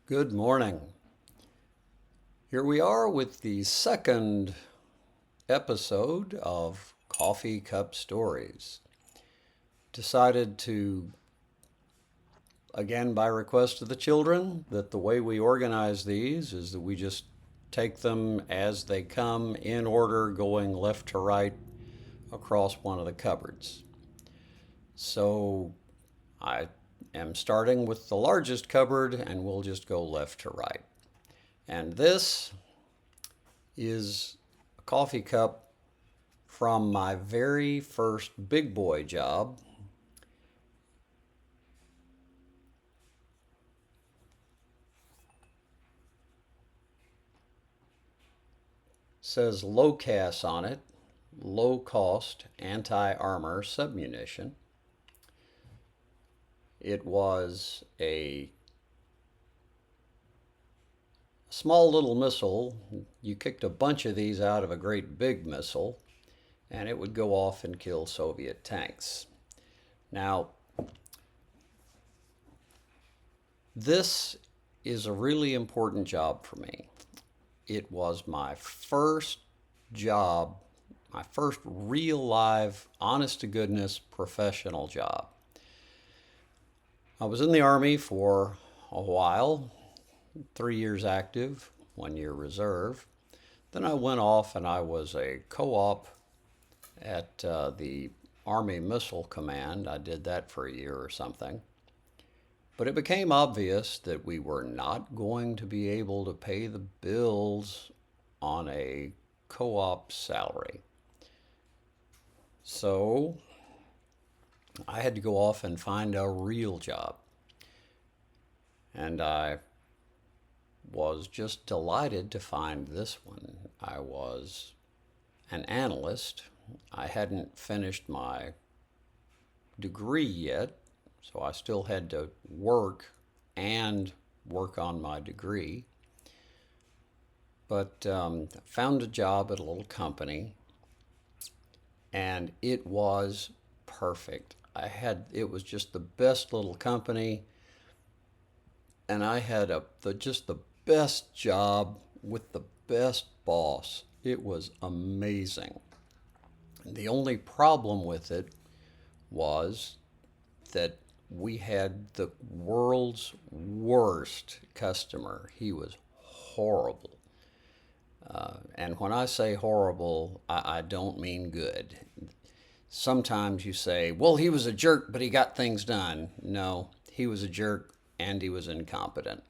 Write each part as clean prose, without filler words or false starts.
Good morning. Here we are with the second episode of Coffee Cup Stories. Decided to, again by request of the children, that the way we organize these is that we just take them as they come in order, going left to right across one of the cupboards. So I am starting with the largest cupboard and we'll just go left to right. And this is a coffee cup from my very first big boy job. It says LOCAAS on it, low cost anti-armor submunition. It was a small little missile. You kicked a bunch of these out of a great big missile, and it would go off and kill Soviet tanks. Now, this is a really important job for me. It was my first job, my first real live, honest to goodness professional job. I was in the Army for a while, 3 years active, 1 year reserve. Then I went off and I was a co-op at the Army Missile Command. I did that for a year or something. But it became obvious that we were not going to be able to pay the bills on a co-op salary. So I had to go off and find a real job. And I was just delighted to find this one. I was an analyst. I hadn't finished my degree yet, so I still had to work on my degree. But found a job at a little company, and it was perfect. It was just the best little company, and I had just the best job with the best boss. It was amazing. The only problem with it was that we had the world's worst customer. He was horrible. And when I say horrible, I don't mean good. Sometimes you say, well, he was a jerk, but he got things done. No, he was a jerk and he was incompetent.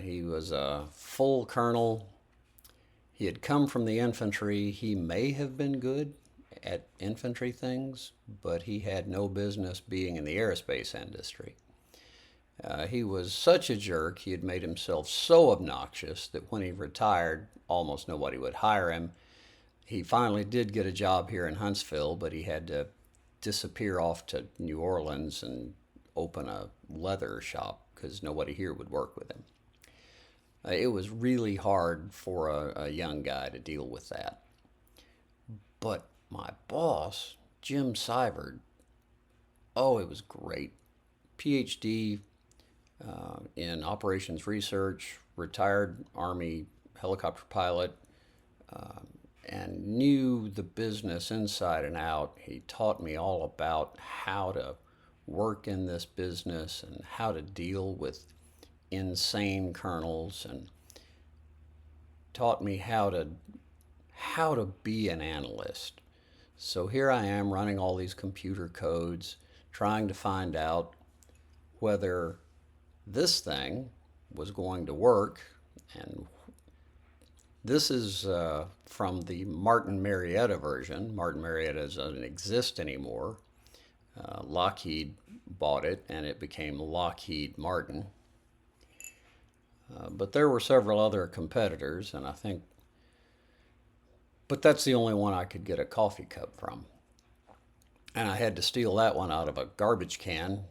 He was a full colonel. He had come from the infantry. He may have been good at infantry things, but he had no business being in the aerospace industry. He was such a jerk, he had made himself so obnoxious that when he retired, almost nobody would hire him. He finally did get a job here in Huntsville, but he had to disappear off to New Orleans and open a leather shop because nobody here would work with him. It was really hard for a young guy to deal with that. But my boss, Jim Siverd, oh, it was great. PhD in operations research, retired Army helicopter pilot, and knew the business inside and out. He taught me all about how to work in this business and how to deal with insane colonels, and taught me how to be an analyst. So here I am running all these computer codes, trying to find out whether this thing was going to work. And this is from the Martin Marietta version. Martin Marietta doesn't exist anymore. Lockheed bought it and it became Lockheed Martin. But there were several other competitors, and but that's the only one I could get a coffee cup from. And I had to steal that one out of a garbage can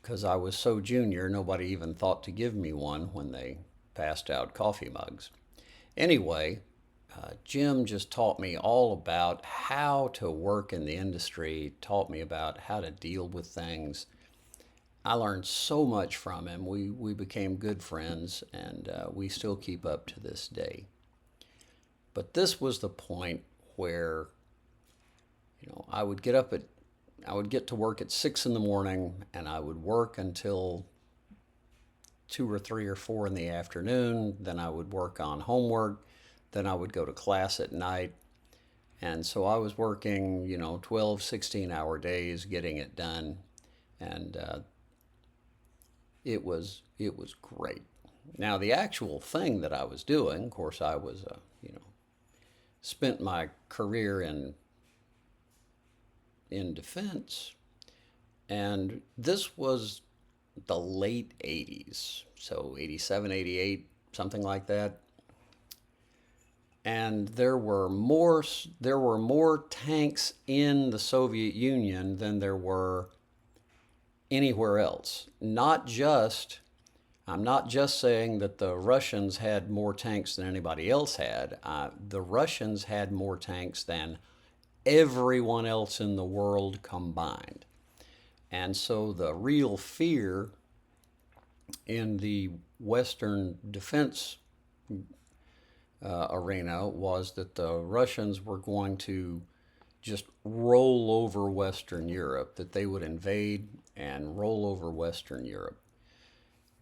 because I was so junior, nobody even thought to give me one when they passed out coffee mugs. Anyway, Jim just taught me all about how to work in the industry, taught me about how to deal with things. I learned so much from him. We became good friends, and we still keep up to this day. But this was the point where, I would I would get to work at 6 in the morning, and I would work until 2 or 3 or 4 in the afternoon. Then I would work on homework. Then I would go to class at night. And so I was working, 12, 16-hour days getting it done. And it was great. Now, the actual thing that I was doing, of course, I was, spent my career in defense, and this was the late 80s, so 87, 88, something like that. And there were more tanks in the Soviet Union than there were anywhere else. I'm not just saying that the Russians had more tanks than anybody else had. The Russians had more tanks than everyone else in the world combined. And so the real fear in the Western defense arena was that the Russians were going to just roll over Western Europe, that they would invade and roll over Western Europe.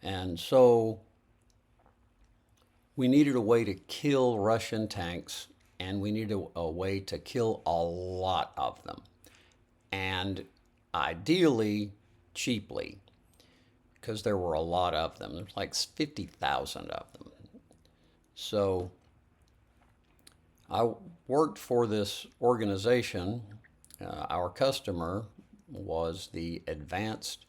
And so we needed a way to kill Russian tanks, and we needed a way to kill a lot of them. And ideally, cheaply, because there were a lot of them. There's like 50,000 of them. So I worked for this organization. Our customer was the Advanced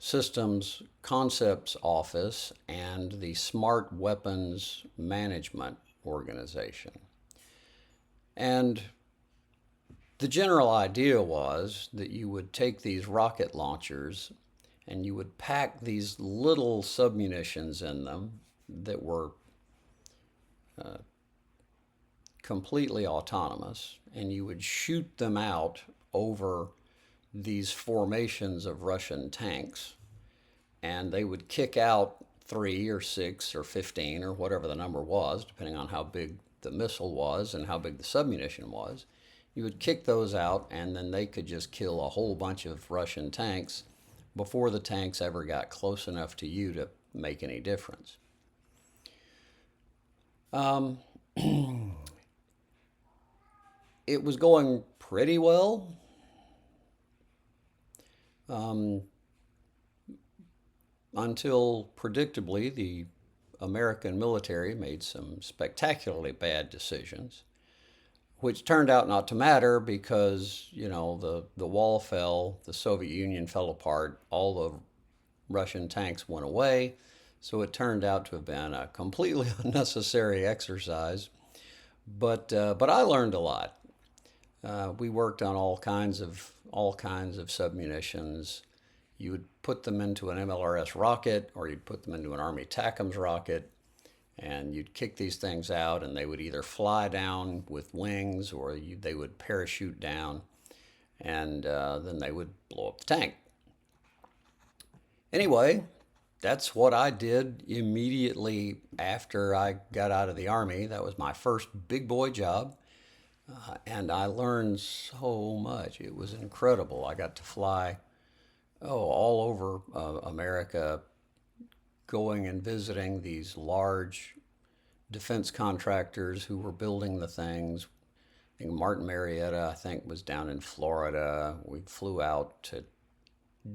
Systems Concepts Office and the Smart Weapons Management Organization. And the general idea was that you would take these rocket launchers and you would pack these little submunitions in them that were completely autonomous, and you would shoot them out over these formations of Russian tanks, and they would kick out 3 or 6 or 15 or whatever the number was, depending on how big the missile was and how big the submunition was. You would kick those out, and then they could just kill a whole bunch of Russian tanks before the tanks ever got close enough to you to make any difference. It was going pretty well. Until predictably the American military made some spectacularly bad decisions, which turned out not to matter because, the wall fell, the Soviet Union fell apart, all the Russian tanks went away. So it turned out to have been a completely unnecessary exercise. But I learned a lot. We worked on all kinds of submunitions. You would put them into an MLRS rocket, or you'd put them into an Army TACMS rocket, and you'd kick these things out, and they would either fly down with wings, or they would parachute down, and then they would blow up the tank. Anyway, that's what I did immediately after I got out of the Army. That was my first big boy job. And I learned so much. It was incredible. I got to fly all over America, going and visiting these large defense contractors who were building the things. I think Martin Marietta, was down in Florida. We flew out to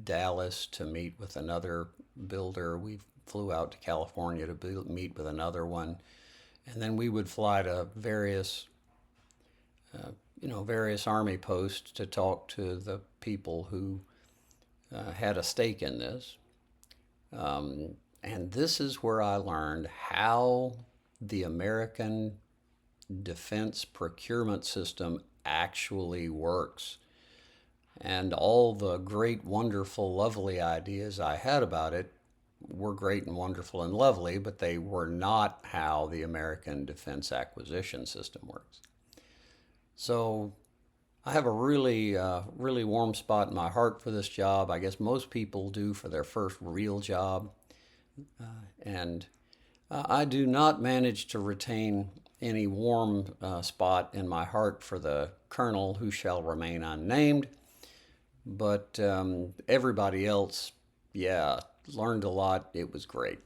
Dallas to meet with another builder. We flew out to California to meet with another one. And then we would fly to various Army posts to talk to the people who had a stake in this. And this is where I learned how the American defense procurement system actually works. And all the great, wonderful, lovely ideas I had about it were great and wonderful and lovely, but they were not how the American defense acquisition system works. So I have a really warm spot in my heart for this job. I guess most people do for their first real job. And I do not manage to retain any warm spot in my heart for the colonel who shall remain unnamed. But everybody else, yeah, learned a lot. It was great.